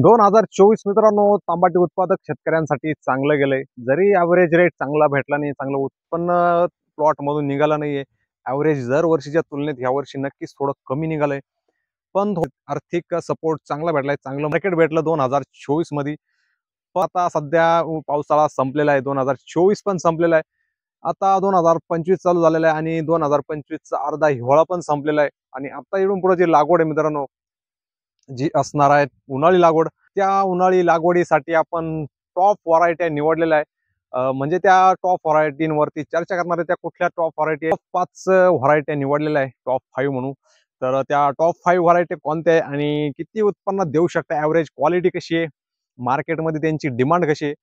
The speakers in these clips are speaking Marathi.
2024 मित्रांनो, तांबाटी उत्पादक शेतकऱ्यांसाठी चांगलं गेलंय. जरी ॲव्हरेज रेट चांगला भेटला नाही, चांगलं उत्पन्न प्लॉटमधून निघालं नाहीये. ॲव्हरेज दर वर्षीच्या तुलनेत यावर्षी नक्कीच थोडं कमी निघालंय. पण आर्थिक सपोर्ट चांगला भेटलाय. चांगलं मार्केट भेटलं 2024 मध्ये. पण आता सध्या पावसाळा संपलेला आहे. 2024 पण संपलेला आहे. आता 2025 चालू झालेला आहे आणि 2025चा अर्धा हिवाळा पण संपलेला आहे. आणि आता इकडून पुढे जी लागवड आहे मित्रांनो, जी असणार आहे उन्हाळी लागवड, त्या उन्हाळी लागवडीसाठी आपण टॉप व्हरायटी निवडलेल्या आहे. म्हणजे त्या टॉप व्हरायटींवरती चर्चा करणार आहे. त्या कुठल्या टॉप व्हरायटी, 5 व्हरायटी निवडलेल्या आहे टॉप 5 म्हणून. तर त्या टॉप 5 व्हरायटी कोणत्या आहे आणि किती उत्पन्न देऊ शकता, ॲव्हरेज क्वालिटी कशी आहे, मार्केटमध्ये त्यांची डिमांड कशी आहे,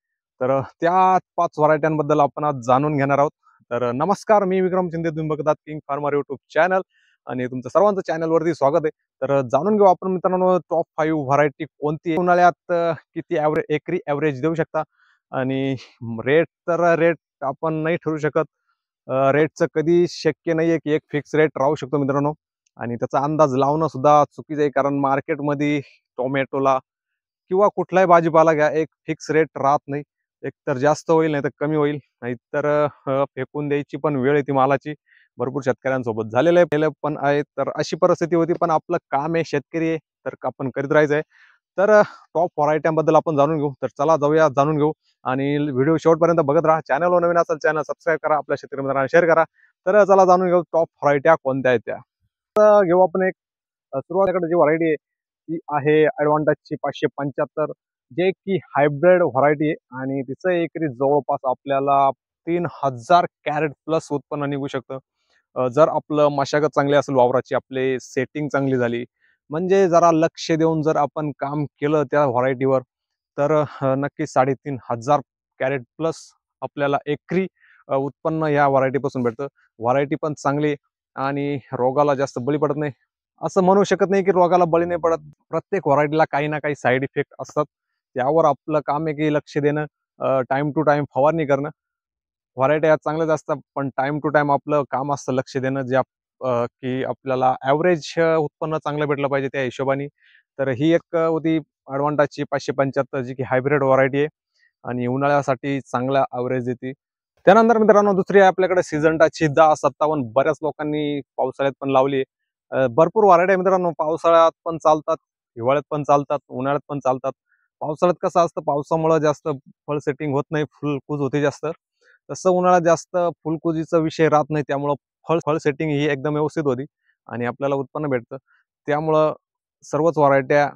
तर त्या 5 व्हरायट्यांबद्दल आपण आज जाणून घेणार आहोत. तर नमस्कार, मी विक्रम शिंदे, तुम्ही बघतात किंग फार्मर युट्यूब चॅनल आणि तुमचं सर्वांचं चॅनलवरती स्वागत आहे. तर जाणून घेऊ आपण मित्रांनो, टॉप 5 व्हरायटी कोणती आहे, उन्हाळ्यात किती एकरी ॲव्हरेज देऊ शकता. आणि रेट आपण नाही ठरवू शकत. रेटचं कधी शक्य नाहीये की एक फिक्स रेट राहू शकतो मित्रांनो. आणि त्याचा अंदाज लावणं सुद्धा चुकीचं आहे, कारण मार्केटमध्ये टोमॅटोला किंवा कुठलाही भाजीपाला घ्या, एक फिक्स रेट राहत नाही. एक तर जास्त होईल, नाही तर कमी होईल, नाहीतर फेकून द्यायची पण वेळ येते मालाची. भरपूर शेतकऱ्यांसोबत झालेलं आहे, पण आहे. तर अशी परिस्थिती होती, पण आपलं काम आहे, शेतकरी आहे, तर आपण करीत राहायचंय. तर टॉप व्हरायट्यांबद्दल आपण जाणून घेऊ. तर चला जाऊया, जाणून घेऊ. आणि व्हिडिओ शेवटपर्यंत बघत राहा. चॅनलवर नवीन असेल चॅनल सबस्क्राईब करा, आपल्या शेतकरी मित्रांना शेअर करा. तर चला जाणून घेऊ टॉप व्हरायट्या कोणत्या आहेत त्या. घेऊ आपण एक सुरुवातीकडे जी व्हरायटी आहे ती आहे ॲडव्हान्टेजची 575, जे की हायब्रिड व्हरायटी आहे. आणि तिचं एकरी जवळपास आपल्याला 3000 कॅरेट प्लस उत्पन्न निघू शकतं. जर आपलं मशागत चांगली असेल, वावराची आपली सेटिंग चांगली झाली, म्हणजे जरा लक्ष देऊन जर आपण काम केलं त्या व्हरायटीवर, तर नक्कीच 3500 कॅरेट प्लस आपल्याला एकरी उत्पन्न या व्हरायटीपासून भेटतं. व्हरायटी पण चांगली आणि रोगाला जास्त बळी पडत नाही. असं म्हणू शकत नाही की रोगाला बळी नाही पडत. प्रत्येक व्हरायटीला काही ना काही साईड इफेक्ट असतात. त्यावर आपलं काम आहे की लक्ष देणं, टाइम टू टाइम फवारणी करणं. व्हरायटी या चांगल्याच असतात, पण टाइम टू टाइम आपलं काम असतं लक्ष देणं, जे की आपल्याला ॲव्हरेज उत्पन्न चांगलं भेटलं पाहिजे त्या हिशोबाने. तर ही एक होती ॲडव्हान्टेजची 575, जी की हायब्रिड व्हरायटी आहे आणि उन्हाळ्यासाठी चांगला ॲव्हरेज देते. त्यानंतर मित्रांनो, दुसरी आहे आपल्याकडे सिजंटाची 1057. बऱ्याच लोकांनी पावसाळ्यात पण लावली. भरपूर व्हरायटी आहे मित्रांनो, पावसाळ्यात पण चालतात, हिवाळ्यात पण चालतात, उन्हाळ्यात पण चालतात. पावसाळ्यात कसं असतं, पावसामुळे जास्त फळ सेटिंग होत नाही, फुलकूज होते जास्त. तसं उन्हाळ्यात जास्त फुलकुजीचा विषय राहत नाही, त्यामुळं फळ फळ सेटिंग ही एकदम व्यवस्थित होती आणि आपल्याला उत्पन्न भेटतं. त्यामुळं सर्वच व्हरायट्या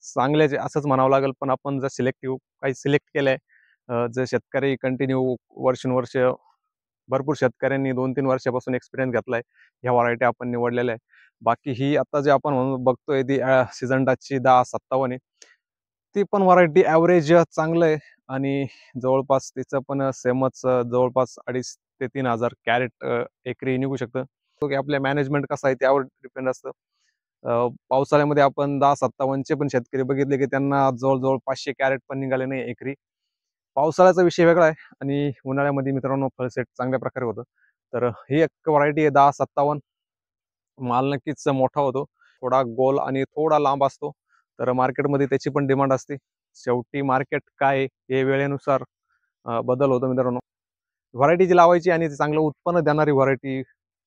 चांगल्याच आहे असंच म्हणावं लागेल. पण आपण जर सिलेक्टिव्ह काही सिलेक्ट केलंय, जर शेतकरी कंटिन्यू वर्षानुवर्ष, भरपूर शेतकऱ्यांनी 2-3 वर्षापासून एक्सपिरियन्स घेतलाय, ह्या व्हरायटी आपण निवडलेल्या आहे. बाकी ही आता जे आपण बघतोय ती सिजंटाची 1057 आहे. ती पण व्हरायटी ॲव्हरेज चांगलं आहे आणि जवळपास तिचं पण सेमच, जवळपास 2,500 ते 3,000 कॅरेट एकरी निघू शकतं. तो की आपल्या मॅनेजमेंट कसं आहे त्यावर डिपेंड असतं. पावसाळ्यामध्ये आपण 1057चे पण शेतकरी बघितले की त्यांना जवळजवळ 500 कॅरेट पण निघाले नाही एकरी. पावसाळ्याचा विषय वेगळा आहे आणि उन्हाळ्यामध्ये मित्रांनो फळ सेट चांगल्या प्रकारे होतं. तर ही एक व्हरायटी आहे 1057. माल नक्कीच मोठा होतो, थोडा गोल आणि थोडा लांब असतो. तर मार्केटमध्ये त्याची पण डिमांड असते. शेवटी मार्केट काय आहे, हे वेळेनुसार बदल होतो मित्रांनो. व्हरायटी जी लावायची आणि चांगलं उत्पन्न देणारी व्हरायटी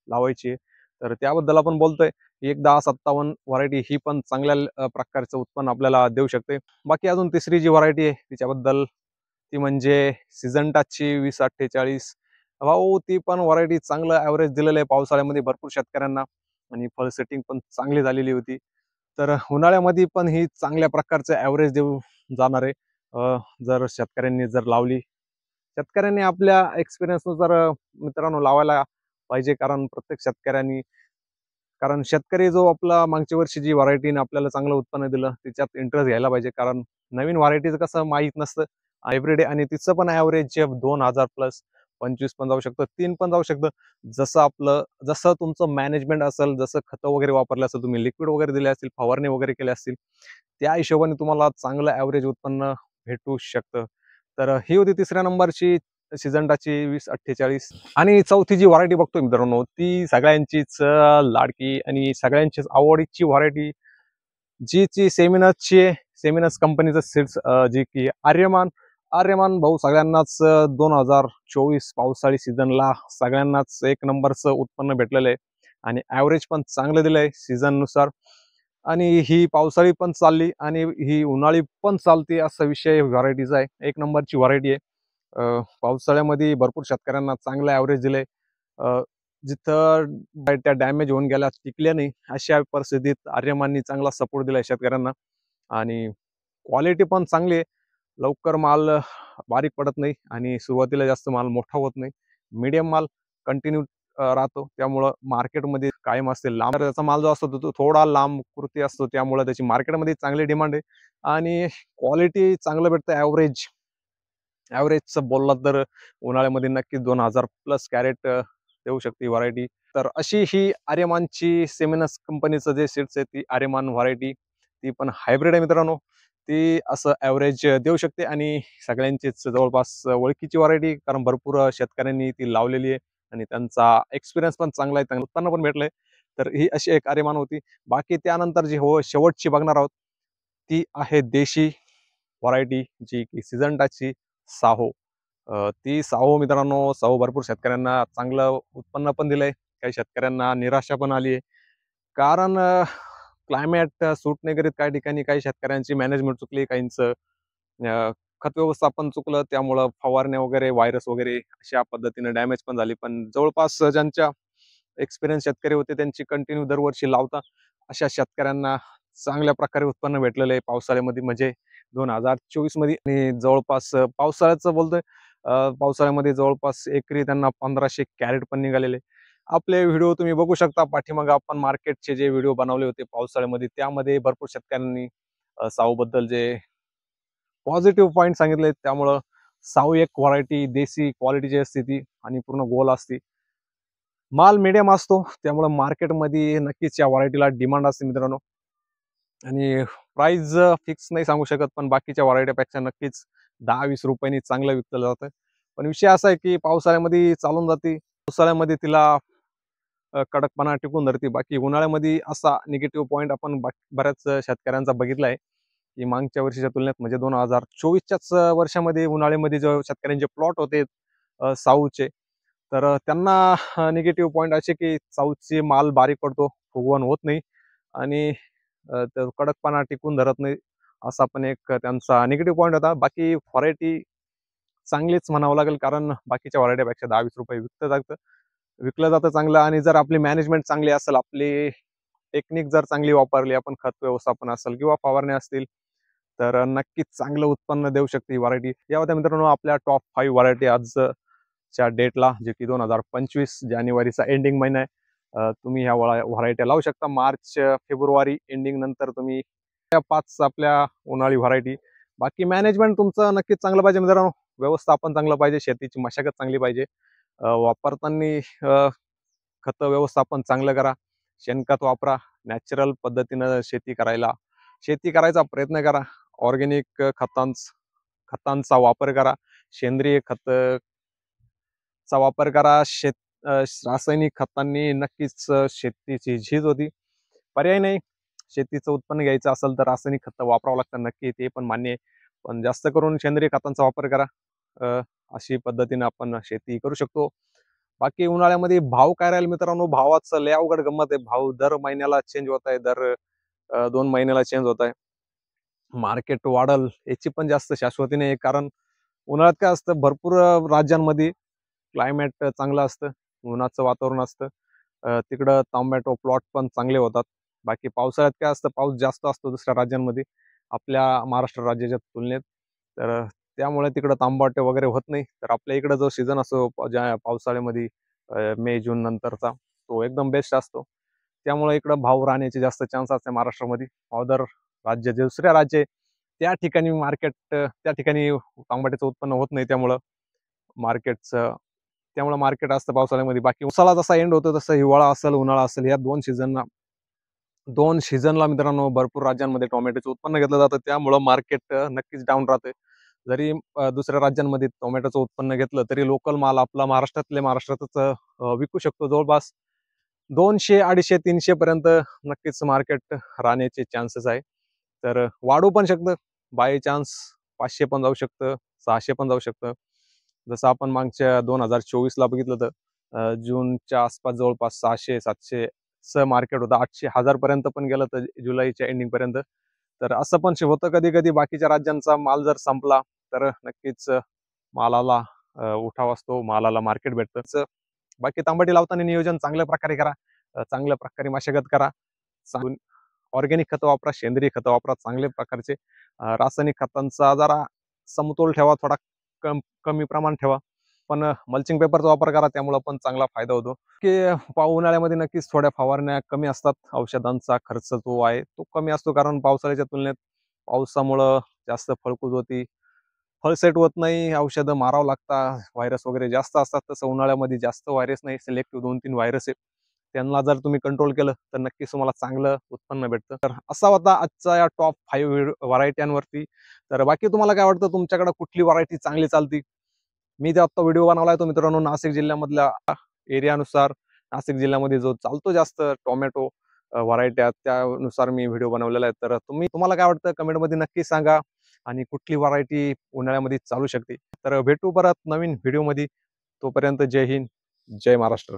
लावायची, तर त्याबद्दल आपण बोलतोय. एक 1057 व्हरायटी ही पण चांगल्या प्रकारचं उत्पन्न आपल्याला देऊ शकते. बाकी अजून तिसरी जी व्हरायटी आहे तिच्याबद्दल, ती म्हणजे सिजंटाची 2048. भाऊ, ती पण व्हरायटी चांगलं ॲव्हरेज दिलेलं आहे पावसाळ्यामध्ये भरपूर शेतकऱ्यांना आणि फळ सेटिंग पण चांगली झालेली होती. तर उन्हाळ्यामध्ये पण ही चांगल्या प्रकारचं ॲव्हरेज देऊ जाणार आहे, जर शेतकऱ्यांनी जर लावली. शेतकऱ्यांनी आपल्या एक्सपिरियन्सनुसार मित्रांनो लावायला पाहिजे, कारण प्रत्येक शेतकऱ्यांनी, कारण शेतकरी जो आपला मागच्या वर्षी जी व्हरायटीने आपल्याला चांगलं उत्पन्न दिलं त्याच्यात इंटरेस्ट घ्यायला पाहिजे. कारण नवीन व्हरायटीचं कसं माहीत नसतं, हायब्रिड आहे आणि तिचं पण ॲव्हरेज 2000 प्लस 25 पण जाऊ शकतं, 3 पण जाऊ शकतं. जसं तुमचं मॅनेजमेंट असेल, जसं खतं वगैरे वापरले असेल, तुम्ही लिक्विड वगैरे दिले असतील, फवारणी वगैरे केले असतील, त्या हिशोबाने तुम्हाला चांगलं ॲव्हरेज उत्पन्न भेटू शकतं. तर ही होती तिसऱ्या नंबरची सिजंटाची 2048. आणि चौथी जी व्हरायटी बघतोय मित्रांनो, ती सगळ्यांचीच लाडकी आणि सगळ्यांचीच आवडीची व्हरायटी, जी सेमिनसची सेमिनस कंपनीचं सीड्स जी की आर्यमान भाऊ सगळ्यांनाच 2024 पावसाळी सीझनला सगळ्यांनाच एक नंबरचं उत्पन्न भेटलेलं आहे आणि ॲव्हरेज पण चांगलं दिलंय सीझननुसार. आणि ही पावसाळी पण चालली आणि ही उन्हाळी पण चालते असा विषय व्हरायटीचा आहे. एक नंबरची व्हरायटी आहे. पावसाळ्यामध्ये भरपूर शेतकऱ्यांना चांगलं ॲव्हरेज दिलंय. जिथं त्या डॅमेज होऊन गेल्या टिकल्या नाही अशा परिस्थितीत आर्यमाननी चांगला सपोर्ट दिलाय शेतकऱ्यांना. आणि क्वालिटी पण चांगली आहे. लवकर माल बारीक पडत नाही आणि सुरुवातीला जास्त माल मोठा होत नाही. मीडियम माल कंटिन्यू राहतो. त्यामुळं मार्केटमध्ये कायम असते. लांब त्याचा माल जो असतो तो थोडा लांब कुर्ती असतो, त्यामुळे त्याची मार्केटमध्ये चांगली डिमांड आहे आणि क्वालिटी चांगलं भेटतं. ॲव्हरेजचं बोललात तर उन्हाळ्यामध्ये नक्कीच 2000+ कॅरेट देऊ शकते व्हरायटी. तर अशी ही आर्यमानची सेमिनस कंपनीचं जे सीड्स आहे ती आर्यमान व्हरायटी, ती पण हायब्रिड आहे मित्रांनो. ती असं ॲव्हरेज देऊ शकते आणि सगळ्यांचीच जवळपास ओळखीची व्हरायटी, कारण भरपूर शेतकऱ्यांनी ती लावलेली आहे आणि त्यांचा एक्सपिरियन्स पण चांगला आहे, चांगलं उत्पन्न पण भेटलंय. तर ही अशी एक आर्यमान होती. बाकी त्यानंतर जी शेवटची बघणार आहोत ती आहे देशी व्हरायटी, जी की सिजंटाची साहो. ती साहो मित्रांनो, साहो भरपूर शेतकऱ्यांना चांगलं उत्पन्न पण दिलंय. काही शेतकऱ्यांना निराशा पण आली आहे. कारण क्लायमेट सूट नाही करीत काही ठिकाणी, काही शेतकऱ्यांची मॅनेजमेंट चुकली, काहींचं खत व्यवस्थापन चुकलं, त्यामुळं फवारण्या वगैरे व्हायरस वगैरे अशा पद्धतीने डॅमेज पण झाली. पण जवळपास ज्यांच्या एक्सपिरियन्स शेतकरी होते त्यांची कंटिन्यू दरवर्षी लावता अशा शेतकऱ्यांना चांगल्या प्रकारे उत्पन्न भेटलेलं आहे पावसाळ्यामध्ये, म्हणजे 2024 मध्ये. आणि जवळपास पावसाळ्याचं बोलतोय, पावसाळ्यामध्ये जवळपास एकरी त्यांना 1500 कॅरेट पण निघालेले. आपले व्हिडिओ तुम्ही बघू शकता पाठीमागे, आपण मार्केटचे जे व्हिडिओ बनवले होते पावसाळ्यामध्ये त्यामध्ये भरपूर शेतकऱ्यांनी साऊबद्दल जे पॉझिटिव्ह पॉईंट सांगितले. त्यामुळं साऊ एक व्हरायटी देशी क्वालिटीची असते ती आणि पूर्ण गोल असते, माल मीडियम असतो, त्यामुळं मार्केटमध्ये नक्कीच या व्हरायटीला डिमांड असते मित्रांनो. आणि प्राइस फिक्स नाही सांगू शकत, पण बाकीच्या व्हरायटीपेक्षा नक्कीच 10-20 रुपयांनी चांगलं विकलं जातं. पण विषय असा आहे की पावसाळ्यामध्ये चालून जाते, पावसाळ्यामध्ये तिला कडकपणा टिकून धरते. बाकी उन्हाळ्यामध्ये असा निगेटिव्ह पॉईंट आपण बऱ्याच शेतकऱ्यांचा बघितला आहे की मागच्या वर्षीच्या तुलनेत, म्हणजे 2024च्याच वर्षामध्ये उन्हाळ्यामध्ये जो शेतकऱ्यांचे प्लॉट होते साऊचे, तर त्यांना निगेटिव्ह पॉईंट असे की साऊथची माल बारीक पडतो, फुगवण होत नाही आणि तर कडकपणा टिकून धरत नाही, असा पण एक त्यांचा निगेटिव्ह पॉईंट होता. बाकी व्हरायटी चांगलीच म्हणावं लागेल, कारण बाकीच्या व्हरायटीपेक्षा 10-20 रुपये विकलं जातं चांगलं. आणि जर आपली मॅनेजमेंट चांगली असेल, आपली टेक्निक जर चांगली वापरली, आपण खत व्यवस्थापन असेल किंवा फवारण्या असतील, तर नक्कीच चांगलं उत्पन्न देऊ शकते ही व्हरायटी. या होत्या मित्रांनो आपल्या टॉप 5 व्हरायटी आजच्या डेटला, जे की 2025 जानेवारीचा एंडिंग महिना आहे. तुम्ही ह्या व्हरायट्या लावू शकता. मार्च फेब्रुवारी एंडिंग नंतर तुम्ही त्या 5 आपल्या उन्हाळी व्हरायटी. बाकी मॅनेजमेंट तुमचं नक्कीच चांगलं पाहिजे मित्रांनो, व्यवस्थापन चांगलं पाहिजे, शेतीची मशागत चांगली पाहिजे, वापरताना खत व्यवस्थापन चांगलं करा, शेणखत वापरा, नॅचरल पद्धतीनं शेती करायचा प्रयत्न करा, ऑर्गॅनिक खतांचा वापर करा, सेंद्रिय खतचा वापर करा. रासायनिक खतांनी नक्कीच शेतीची झीज होती, पर्याय नाही. शेतीचं उत्पन्न घ्यायचं असेल तर रासायनिक खतं वापरावं लागतं, नक्की ते पण मान्य आहे. पण जास्त करून सेंद्रिय खतांचा वापर करा. अशी पद्धतीने आपण शेती करू शकतो. बाकी उन्हाळ्यामध्ये भाव काय राहील मित्रांनो, भावाचं लय अवघड गंमत आहे. भाव दर महिन्याला चेंज होत आहे, दर 2 महिन्याला चेंज होत आहे. मार्केट वाढल याची पण जास्त शाश्वती नाही, कारण उन्हाळ्यात काय असतं, भरपूर राज्यांमध्ये क्लायमेट चांगलं असतं, उन्हाचं वातावरण असतं, तिकडं टोमॅटो प्लॉट पण चांगले होतात. बाकी पावसाळ्यात काय असतं, पाऊस जास्त असतो दुसऱ्या राज्यांमध्ये आपल्या महाराष्ट्र राज्याच्या तुलनेत, तर त्यामुळे तिकडं तांबटे वगैरे होत नाही. तर आपल्या इकडं जो सीझन असतो ज्या पावसाळ्यामध्ये मे जून नंतरचा, तो एकदम बेस्ट असतो. त्यामुळे इकडं भाव राहण्याचे जास्त चान्स असते महाराष्ट्रामध्ये. अदर राज्य जे दुसऱ्या राज्य त्या ठिकाणी त्या ठिकाणी तांबट्याचं उत्पन्न होत नाही, त्यामुळे मार्केट असतं पावसाळ्यामध्ये. बाकी उसाला जसा एंड होतो तसं हिवाळा असेल उन्हाळा असेल, या दोन सीझनला मित्रांनो भरपूर राज्यांमध्ये टोमॅटोचं उत्पन्न घेतलं जातं. त्यामुळं मार्केट नक्कीच डाऊन राहते. जरी दुसऱ्या राज्यांमध्ये टोमॅटोचं उत्पन्न घेतलं तरी लोकल माल आपला महाराष्ट्रातच विकू शकतो. जवळपास 200, 250, 300 पर्यंत नक्कीच मार्केट राहण्याचे चान्सेस आहे. तर वाढू पण शकतं, बाय चान्स 500 पण जाऊ शकतं, 600 पण जाऊ शकतं. जसं आपण मागच्या 2024ला बघितलं तर जूनच्या आसपास जवळपास 600-700 मार्केट होतं. 800-1000 पर्यंत पण गेलं तर जुलैच्या एंडिंग पर्यंत. तर असं पण होतं कधी-कधी बाकीच्या राज्यांचा माल जर संपला तर नक्कीच मालाला उठाव असतो, मालाला मार्केट भेटतं. बाकी तांबटी लावताना नियोजन चांगल्या प्रकारे करा, चांगल्या प्रकारे मशागत करा. ऑर्गॅनिक खतं वापरा, सेंद्रिय खतं वापरा, चांगल्या प्रकारचे रासायनिक खतांचा जरा समतोल ठेवा, थोडा कमी प्रमाण ठेवा. पण मल्चिंग पेपरचा वापर करा, त्यामुळे पण चांगला फायदा होतो. की उन्हाळ्यामध्ये नक्कीच थोड्या फवारण्या कमी असतात. औषधांचा खर्च जो आहे तो कमी असतो, कारण पावसाळ्याच्या तुलनेत पावसामुळं जास्त फळकूज होती, फळ सेट होत नाही, औषधं मारावं लागतात, व्हायरस वगैरे जास्त असतात. तसं उन्हाळ्यामध्ये जास्त व्हायरस नाही, सिलेक्टिव्ह 2-3 व्हायरस आहे. त्यांना जर तुम्ही कंट्रोल केलं तर नक्कीच तुम्हाला चांगलं उत्पन्न भेटतं. तर असा होता आजचा या टॉप 5 व्हरायट्यांवरती. तर बाकी तुम्हाला काय वाटतं, तुमच्याकडे कुठली व्हरायटी चांगली चालती? मी जो आता व्हिडिओ बनवलाय तो मित्रांनो नाशिक जिल्ह्यामधल्या एरियानुसार, नाशिक जिल्ह्यामध्ये जो चालतो जास्त टोमॅटो व्हरायट्या, त्यानुसार मी व्हिडिओ बनवलेला आहे. तर तुम्हाला काय वाटतं कमेंटमध्ये नक्की सांगा, आणि कुठली व्हरायटी उन्हाळ्यामध्ये चालू शकते. तर भेटू परत नवीन व्हिडिओमध्ये. तोपर्यंत जय हिंद, जय महाराष्ट्र.